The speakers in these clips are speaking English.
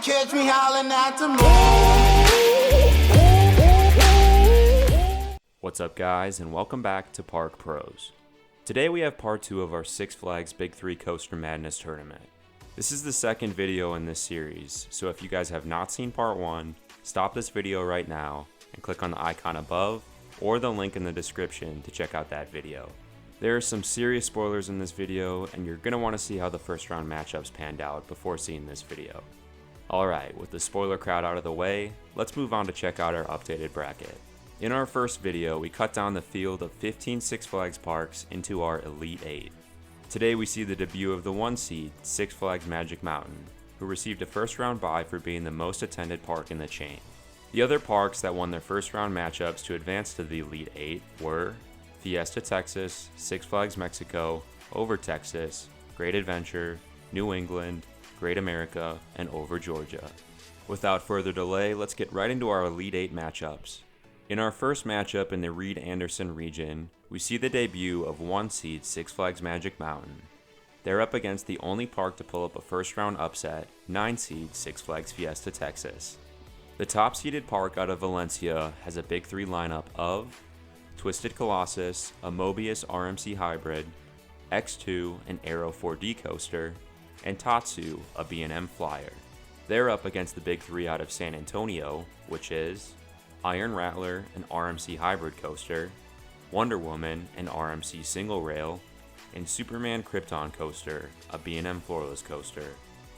catch me howling at the moon. What's up, guys, and welcome back to Park Pros. Today we have part 2 of our Six Flags Big 3 Coaster Madness tournament. This is the second video in this series, so if you guys have not seen part 1, stop this video right now and click on the icon above or the link in the description to check out that video. There are some serious spoilers in this video, and you're going to want to see how the first round matchups panned out before seeing this video. Alright, with the spoiler crowd out of the way, let's move on to check out our updated bracket. In our first video, we cut down the field of 15 Six Flags parks into our Elite 8. Today we see the debut of the 1 seed, Six Flags Magic Mountain, who received a first round bye for being the most attended park in the chain. The other parks that won their first round matchups to advance to the Elite 8 were Fiesta, Texas, Six Flags Mexico, Over Texas, Great Adventure, New England, Great America, and Over Georgia. Without further delay, let's get right into our Elite 8 matchups. In our first matchup in the Reed-Anderson region, we see the debut of 1 seed Six Flags Magic Mountain. They're up against the only park to pull up a first round upset, 9 seed Six Flags Fiesta, Texas. The top seeded park out of Valencia has a Big 3 lineup of Twisted Colossus, a Mobius RMC Hybrid, X2, an Aero 4D coaster, and Tatsu, a B&M Flyer. They're up against the Big 3 out of San Antonio, which is Iron Rattler, an RMC Hybrid coaster, Wonder Woman, an RMC Single Rail, and Superman Krypton coaster, a B&M Floorless coaster.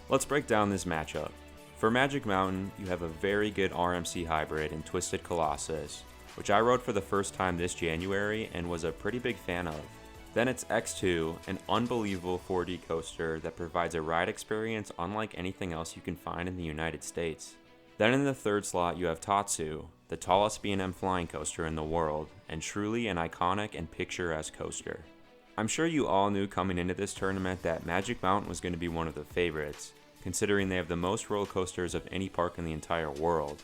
Let's break down this matchup. For Magic Mountain, you have a very good RMC Hybrid in Twisted Colossus, which I rode for the first time this January and was a pretty big fan of. Then it's X2, an unbelievable 4D coaster that provides a ride experience unlike anything else you can find in the United States. Then in the third slot you have Tatsu, the tallest B&M flying coaster in the world, and truly an iconic and picturesque coaster. I'm sure you all knew coming into this tournament that Magic Mountain was going to be one of the favorites, considering they have the most roller coasters of any park in the entire world.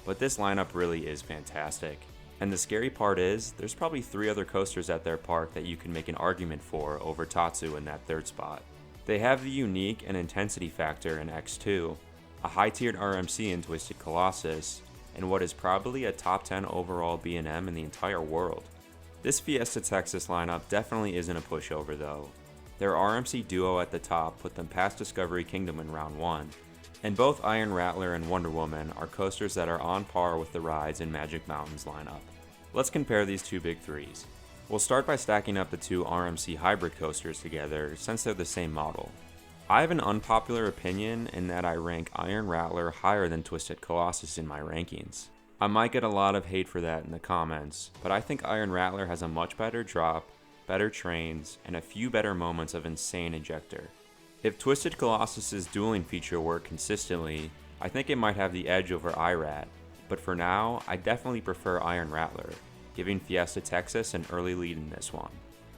But this lineup really is fantastic. And the scary part is, there's probably 3 other coasters at their park that you can make an argument for over Tatsu in that third spot. They have the unique and intensity factor in X2, a high-tiered RMC in Twisted Colossus, and what is probably a top 10 overall B&M in the entire world. This Fiesta Texas lineup definitely isn't a pushover though. Their RMC duo at the top put them past Discovery Kingdom in round 1, and both Iron Rattler and Wonder Woman are coasters that are on par with the rides in Magic Mountain's lineup. Let's compare these two Big 3s. We'll start by stacking up the two RMC hybrid coasters together since they're the same model. I have an unpopular opinion in that I rank Iron Rattler higher than Twisted Colossus in my rankings. I might get a lot of hate for that in the comments, but I think Iron Rattler has a much better drop, better trains, and a few better moments of insane ejector. If Twisted Colossus's dueling feature worked consistently, I think it might have the edge over IRAT, but for now, I definitely prefer Iron Rattler, giving Fiesta Texas an early lead in this one.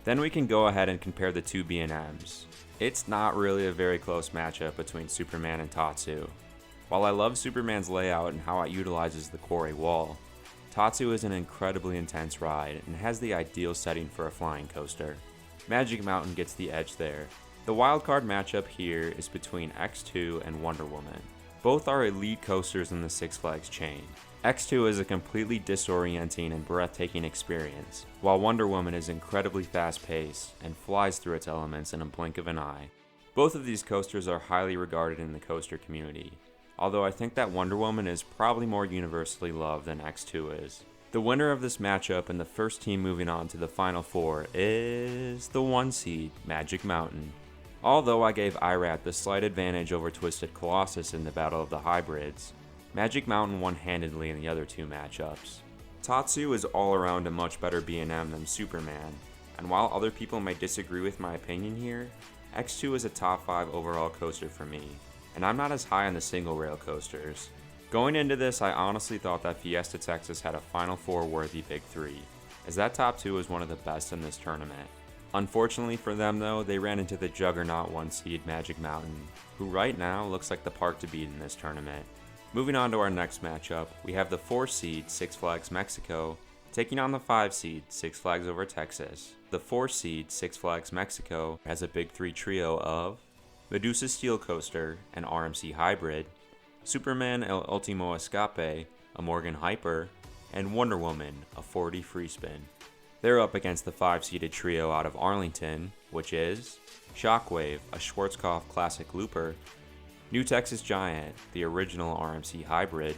Then we can go ahead and compare the two B&Ms. It's not really a very close matchup between Superman and Tatsu. While I love Superman's layout and how it utilizes the quarry wall, Tatsu is an incredibly intense ride and has the ideal setting for a flying coaster. Magic Mountain gets the edge there. The wildcard matchup here is between X2 and Wonder Woman. Both are elite coasters in the Six Flags chain. X2 is a completely disorienting and breathtaking experience, while Wonder Woman is incredibly fast-paced and flies through its elements in a blink of an eye. Both of these coasters are highly regarded in the coaster community, although I think that Wonder Woman is probably more universally loved than X2 is. The winner of this matchup and the first team moving on to the Final Four is the 1 seed, Magic Mountain. Although I gave IRAT the slight advantage over Twisted Colossus in the Battle of the Hybrids, Magic Mountain won handedly in the other 2 matchups. Tatsu is all around a much better B&M than Superman, and while other people may disagree with my opinion here, X2 is a top 5 overall coaster for me, and I'm not as high on the single rail coasters. Going into this, I honestly thought that Fiesta Texas had a Final Four worthy Big 3, as that top 2 is one of the best in this tournament. Unfortunately for them though, they ran into the juggernaut 1 seed Magic Mountain, who right now looks like the park to beat in this tournament. Moving on to our next matchup, we have the 4 seed Six Flags Mexico taking on the 5 seed Six Flags Over Texas. The 4 seed Six Flags Mexico has a Big 3 trio of Medusa Steel Coaster, an RMC Hybrid, Superman El Ultimo Escape, a Morgan Hyper, and Wonder Woman, a 4D free spin. They're up against the 5-seeded trio out of Arlington, which is Shockwave, a Schwarzkopf Classic Looper, New Texas Giant, the original RMC Hybrid,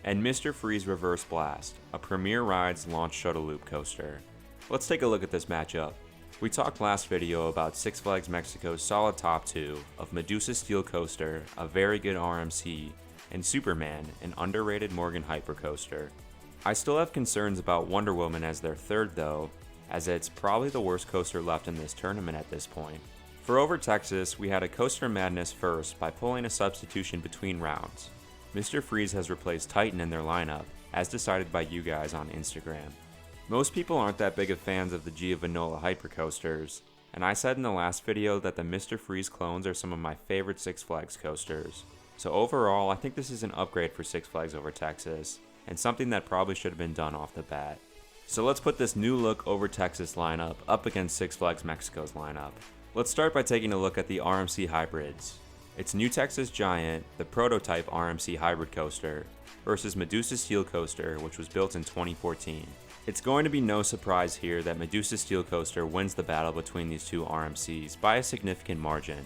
and Mr. Freeze Reverse Blast, a Premier Rides Launch Shuttle Loop coaster. Let's take a look at this matchup. We talked last video about Six Flags Mexico's solid top two of Medusa Steel Coaster, a very good RMC, and Superman, an underrated Morgan Hyper coaster. I still have concerns about Wonder Woman as their third though, as it's probably the worst coaster left in this tournament at this point. For Over Texas, we had a Coaster Madness first by pulling a substitution between rounds. Mr. Freeze has replaced Titan in their lineup, as decided by you guys on Instagram. Most people aren't that big of fans of the Giovanola hypercoasters, and I said in the last video that the Mr. Freeze clones are some of my favorite Six Flags coasters. So overall, I think this is an upgrade for Six Flags Over Texas, and something that probably should have been done off the bat. So let's put this new look Over Texas lineup up against Six Flags Mexico's lineup. Let's start by taking a look at the RMC hybrids. It's New Texas Giant, the prototype RMC hybrid coaster, versus Medusa Steel Coaster, which was built in 2014. It's going to be no surprise here that Medusa Steel Coaster wins the battle between these two RMCs by a significant margin.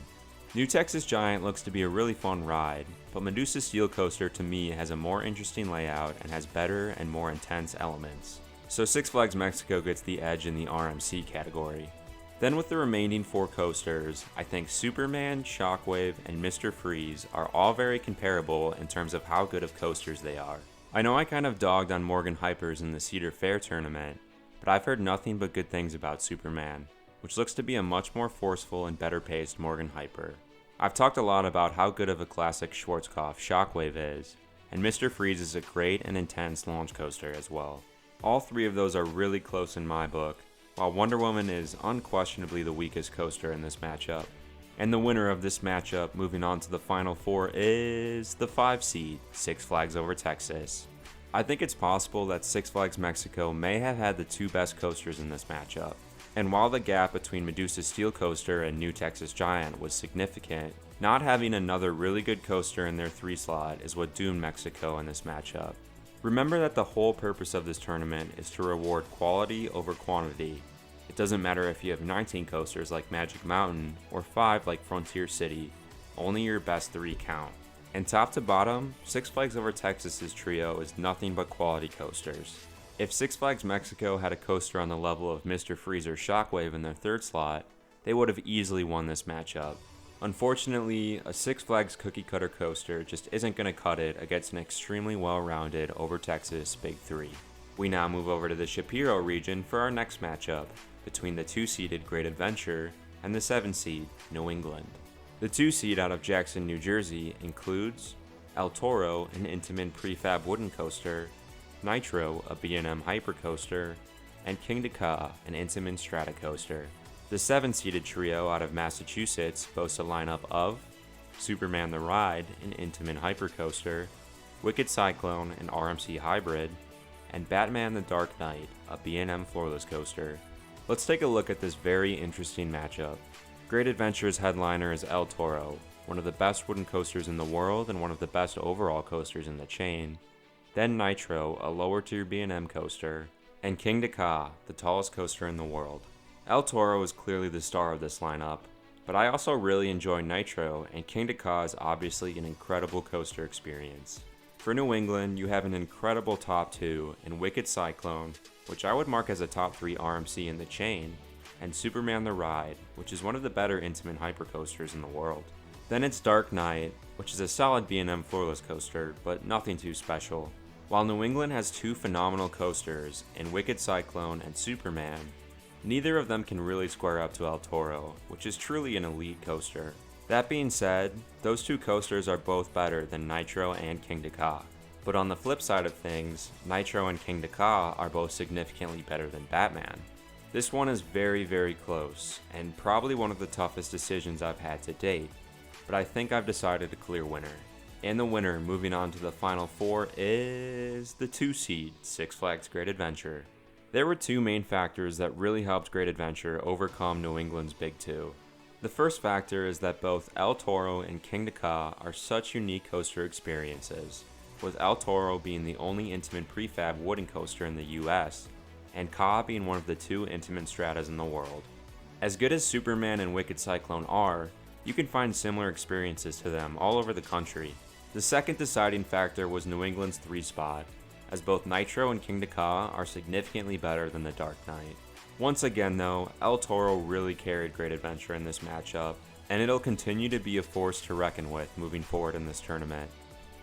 New Texas Giant looks to be a really fun ride, but Medusa Steel Coaster to me has a more interesting layout and has better and more intense elements. So Six Flags Mexico gets the edge in the RMC category. Then with the remaining four coasters, I think Superman, Shockwave, and Mr. Freeze are all very comparable in terms of how good of coasters they are. I know I kind of dogged on Morgan Hypers in the Cedar Fair tournament, but I've heard nothing but good things about Superman, which looks to be a much more forceful and better paced Morgan Hyper. I've talked a lot about how good of a classic Schwarzkopf Shockwave is, and Mr. Freeze is a great and intense launch coaster as well. All three of those are really close in my book, while Wonder Woman is unquestionably the weakest coaster in this matchup. And the winner of this matchup moving on to the final four is the 5 seed, Six Flags Over Texas. I think it's possible that Six Flags Mexico may have had the two best coasters in this matchup. And while the gap between Medusa Steel Coaster and New Texas Giant was significant, not having another really good coaster in their 3 slot is what doomed Mexico in this matchup. Remember that the whole purpose of this tournament is to reward quality over quantity. It doesn't matter if you have 19 coasters like Magic Mountain or 5 like Frontier City, only your best 3 count. And top to bottom, Six Flags Over Texas's trio is nothing but quality coasters. If Six Flags Mexico had a coaster on the level of Mr. Freeze or Shockwave in their 3rd slot, they would have easily won this matchup. Unfortunately, a Six Flags cookie cutter coaster just isn't going to cut it against an extremely well-rounded Over Texas Big 3. We now move over to the Shapiro region for our next matchup between the 2-seeded Great Adventure and the 7-seed New England. The 2-seed out of Jackson, New Jersey includes El Toro, an Intamin prefab wooden coaster, Nitro, a B&M hypercoaster, and King Ka, an Intamin strata coaster. The 7-seeded trio out of Massachusetts boasts a lineup of Superman the Ride, an Intamin hypercoaster, Wicked Cyclone, an RMC hybrid, and Batman the Dark Knight, a B&M floorless coaster. Let's take a look at this very interesting matchup. Great Adventure's headliner is El Toro, one of the best wooden coasters in the world and one of the best overall coasters in the chain. Then Nitro, a lower tier B&M coaster, and King Ka, the tallest coaster in the world. El Toro is clearly the star of this lineup, but I also really enjoy Nitro, and King Ka is obviously an incredible coaster experience. For New England, you have an incredible top 2 in Wicked Cyclone, which I would mark as a top 3 RMC in the chain, and Superman the Ride, which is one of the better Intamin hypercoasters in the world. Then it's Dark Knight, which is a solid B&M floorless coaster, but nothing too special. While New England has 2 phenomenal coasters in Wicked Cyclone and Superman, neither of them can really square up to El Toro, which is truly an elite coaster. That being said, those 2 coasters are both better than Nitro and King Ka. But on the flip side of things, Nitro and King Ka are both significantly better than Batman. This one is very, very close, and probably one of the toughest decisions I've had to date, but I think I've decided a clear winner. And the winner moving on to the final 4 is the 2-seed Six Flags Great Adventure. There were 2 main factors that really helped Great Adventure overcome New England's Big 2. The first factor is that both El Toro and King Ka are such unique coaster experiences, with El Toro being the only intimate prefab wooden coaster in the US, and Ka being one of the 2 intimate stratas in the world. As good as Superman and Wicked Cyclone are, you can find similar experiences to them all over the country. The second deciding factor was New England's 3 spot, as both Nitro and King Ka are significantly better than the Dark Knight. Once again though, El Toro really carried Great Adventure in this matchup, and it'll continue to be a force to reckon with moving forward in this tournament.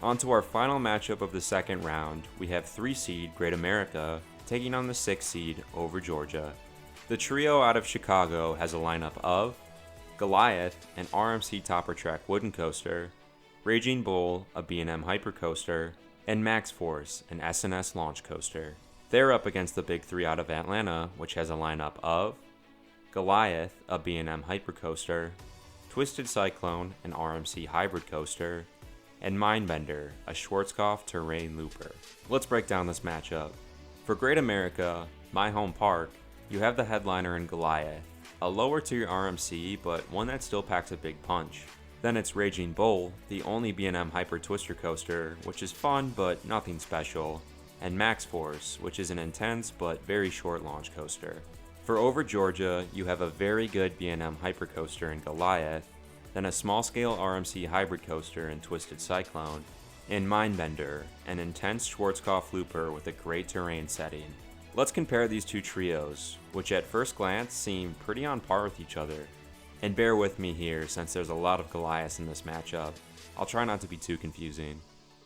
On to our final matchup of the second round, we have 3 seed Great America taking on the 6 seed Over Georgia. The trio out of Chicago has a lineup of Goliath, an RMC Topper Track wooden coaster, Raging Bull, a B&M Hypercoaster, and Max Force, an S&S launch coaster. They're up against the big 3 out of Atlanta, which has a lineup of Goliath, a B&M Hypercoaster, Twisted Cyclone, an RMC hybrid coaster, and Mindbender, a Schwarzkopf terrain looper. Let's break down this matchup. For Great America, my home park, you have the headliner in Goliath, a lower tier RMC, but one that still packs a big punch. Then it's Raging Bull, the only B&M Hyper Twister coaster, which is fun but nothing special, and Max Force, which is an intense but very short launch coaster. For Over Georgia, you have a very good B&M Hyper coaster in Goliath, then a small scale RMC hybrid coaster in Twisted Cyclone, and Mindbender, an intense Schwarzkopf looper with a great terrain setting. Let's compare these 2 trios, which at first glance seem pretty on par with each other. And bear with me here since there's a lot of Goliaths in this matchup. I'll try not to be too confusing.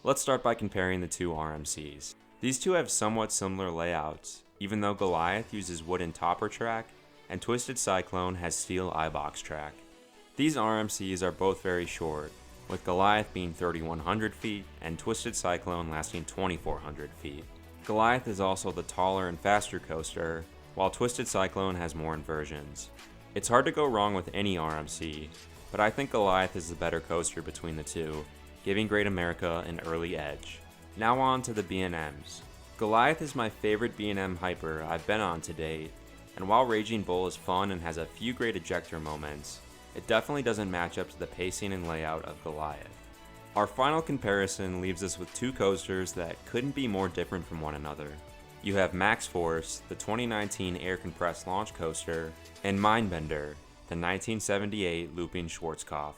Let's start by comparing the 2 RMCs. These 2 have somewhat similar layouts, even though Goliath uses wooden topper track and Twisted Cyclone has steel iBox track. These RMCs are both very short, with Goliath being 3,100 feet and Twisted Cyclone lasting 2,400 feet. Goliath is also the taller and faster coaster, while Twisted Cyclone has more inversions. It's hard to go wrong with any RMC, but I think Goliath is the better coaster between the 2, giving Great America an early edge. Now on to the B&Ms. Goliath is my favorite B&M Hyper I've been on to date, and while Raging Bull is fun and has a few great ejector moments, it definitely doesn't match up to the pacing and layout of Goliath. Our final comparison leaves us with 2 coasters that couldn't be more different from one another. You have Max Force, the 2019 air compressed launch coaster, and Mindbender, the 1978 looping Schwarzkopf.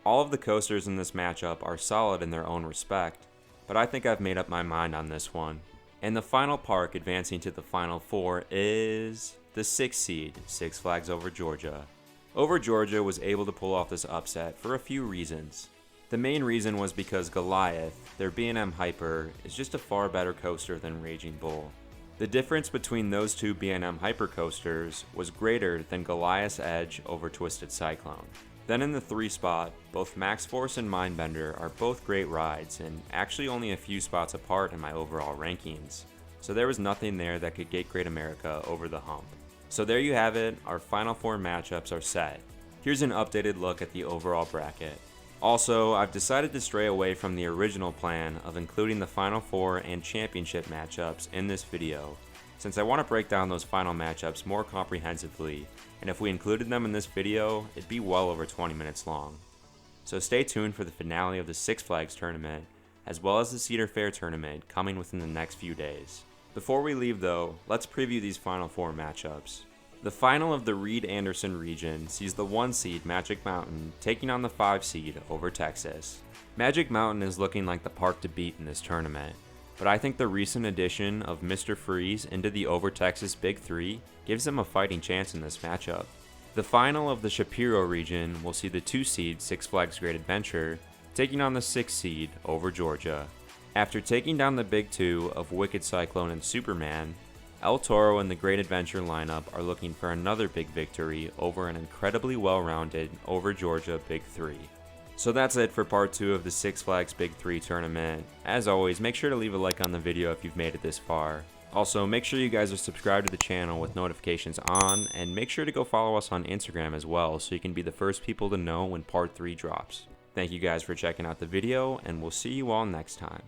All of the coasters in this matchup are solid in their own respect, but I think I've made up my mind on this one. And the final park advancing to the final 4 is the 6 seed Six Flags Over Georgia. Over Georgia was able to pull off this upset for a few reasons. The main reason was because Goliath, their B&M Hyper, is just a far better coaster than Raging Bull. The difference between those 2 B&M Hyper coasters was greater than Goliath's edge over Twisted Cyclone. Then in the 3 spot, both Max Force and Mindbender are both great rides and actually only a few spots apart in my overall rankings, so there was nothing there that could get Great America over the hump. So there you have it, our final 4 matchups are set. Here's an updated look at the overall bracket. Also, I've decided to stray away from the original plan of including the Final 4 and Championship matchups in this video, since I want to break down those final matchups more comprehensively, and if we included them in this video, it'd be well over 20 minutes long. So stay tuned for the finale of the Six Flags tournament, as well as the Cedar Fair tournament coming within the next few days. Before we leave though, let's preview these Final 4 matchups. The final of the Reed-Anderson region sees the 1 seed Magic Mountain taking on the 5 seed Over Texas. Magic Mountain is looking like the park to beat in this tournament, but I think the recent addition of Mr. Freeze into the Over Texas Big 3 gives them a fighting chance in this matchup. The final of the Shapiro region will see the 2 seed Six Flags Great Adventure taking on the 6 seed Over Georgia. After taking down the Big 2 of Wicked Cyclone and Superman, El Toro and the Great Adventure lineup are looking for another big victory over an incredibly well-rounded Over Georgia Big 3. So that's it for part 2 of the Six Flags Big 3 tournament. As always, make sure to leave a like on the video if you've made it this far. Also, make sure you guys are subscribed to the channel with notifications on, and make sure to go follow us on Instagram as well so you can be the first people to know when part 3 drops. Thank you guys for checking out the video, and we'll see you all next time.